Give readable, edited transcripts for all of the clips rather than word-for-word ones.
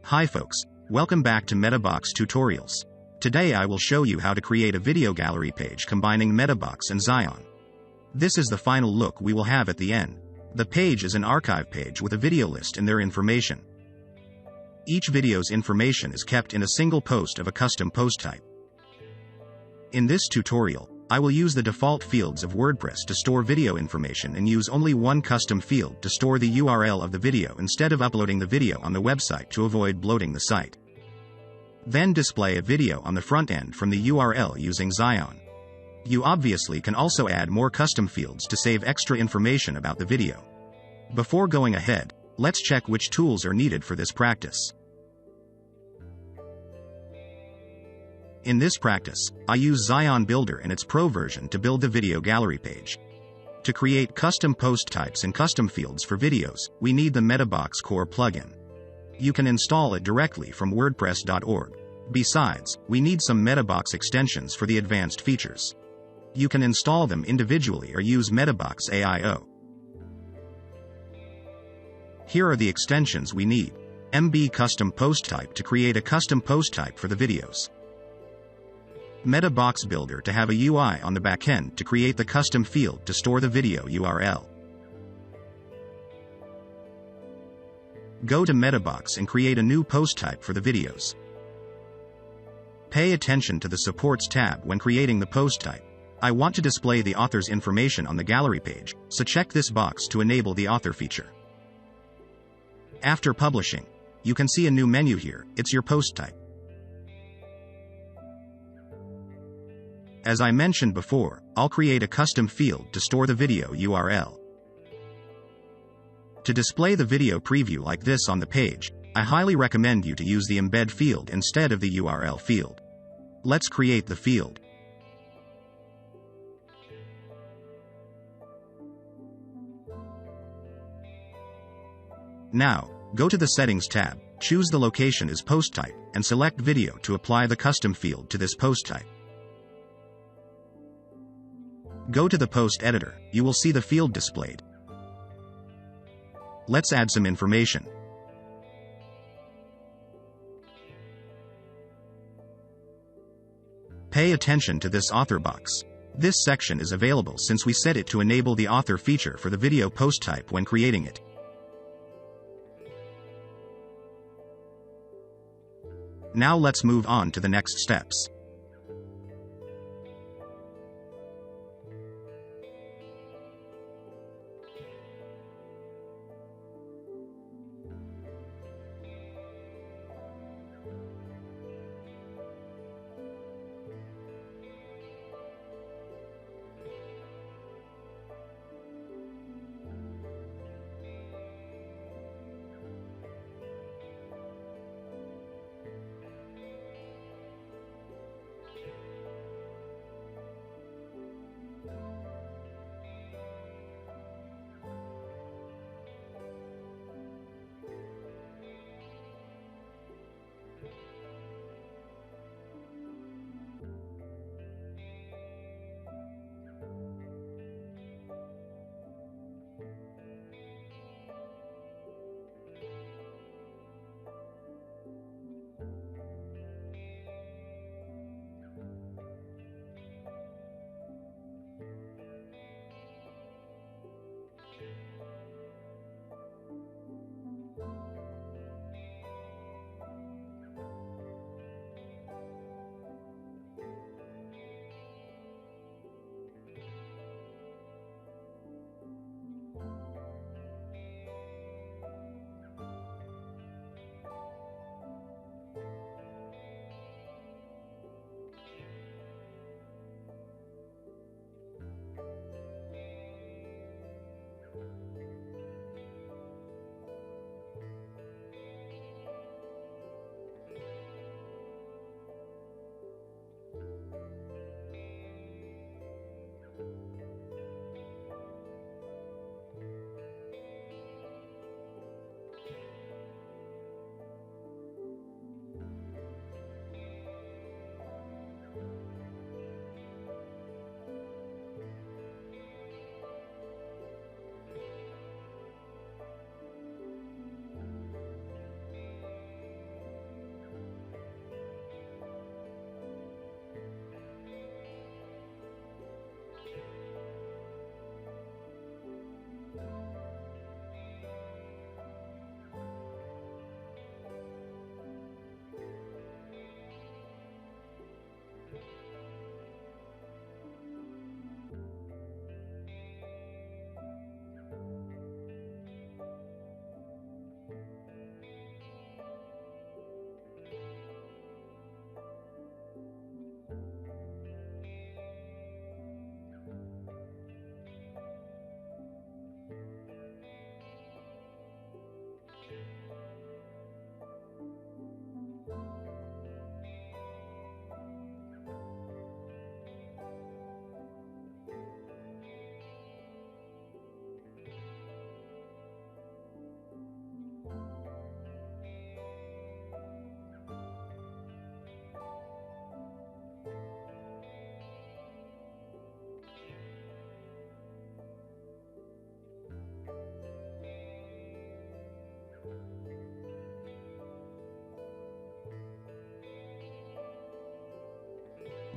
Hi folks, welcome back to MetaBox Tutorials. Today I will show you how to create a video gallery page combining MetaBox and Zion. This is the final look we will have at the end. The page is an archive page with a video list and their information. Each video's information is kept in a single post of a custom post type. In this tutorial, I will use the default fields of WordPress to store video information and use only one custom field to store the URL of the video instead of uploading the video on the website to avoid bloating the site. Then display a video on the front end from the URL using Zion. You obviously can also add more custom fields to save extra information about the video. Before going ahead, let's check which tools are needed for this practice. In this practice, I use Zion Builder and its Pro version to build the video gallery page. To create custom post types and custom fields for videos, we need the MetaBox Core plugin. You can install it directly from WordPress.org. Besides, we need some MetaBox extensions for the advanced features. You can install them individually or use MetaBox AIO. Here are the extensions we need. MB Custom Post Type to create a custom post type for the videos. MetaBox Builder to have a UI on the backend to create the custom field to store the video URL. Go to MetaBox and create a new post type for the videos. Pay attention to the Supports tab when creating the post type. I want to display the author's information on the gallery page, so check this box to enable the author feature. After publishing, you can see a new menu here. It's your post type. As I mentioned before, I'll create a custom field to store the video URL. To display the video preview like this on the page, I highly recommend you to use the embed field instead of the URL field. Let's create the field. Now, go to the Settings tab, choose the location as post type, and select Video to apply the custom field to this post type. Go to the post editor, you will see the field displayed. Let's add some information. Pay attention to this author box. This section is available since we set it to enable the author feature for the video post type when creating it. Now let's move on to the next steps.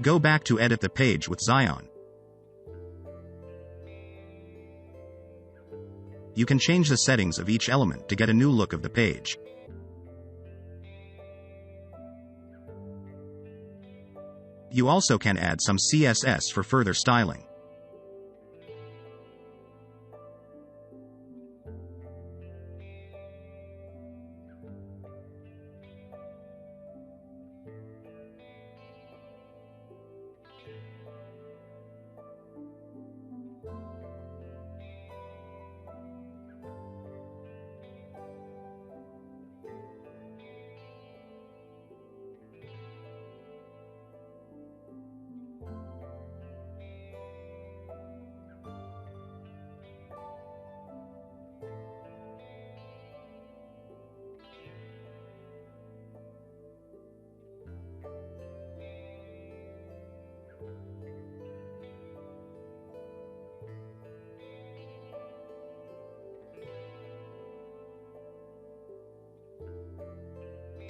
Go back to edit the page with Zion. You can change the settings of each element to get a new look of the page. You also can add some CSS for further styling.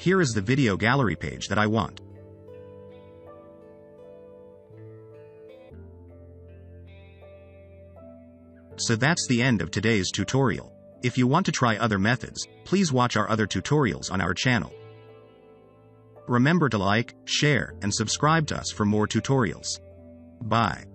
Here is the video gallery page that I want. So that's the end of today's tutorial. If you want to try other methods, please watch our other tutorials on our channel. Remember to like, share, and subscribe to us for more tutorials. Bye.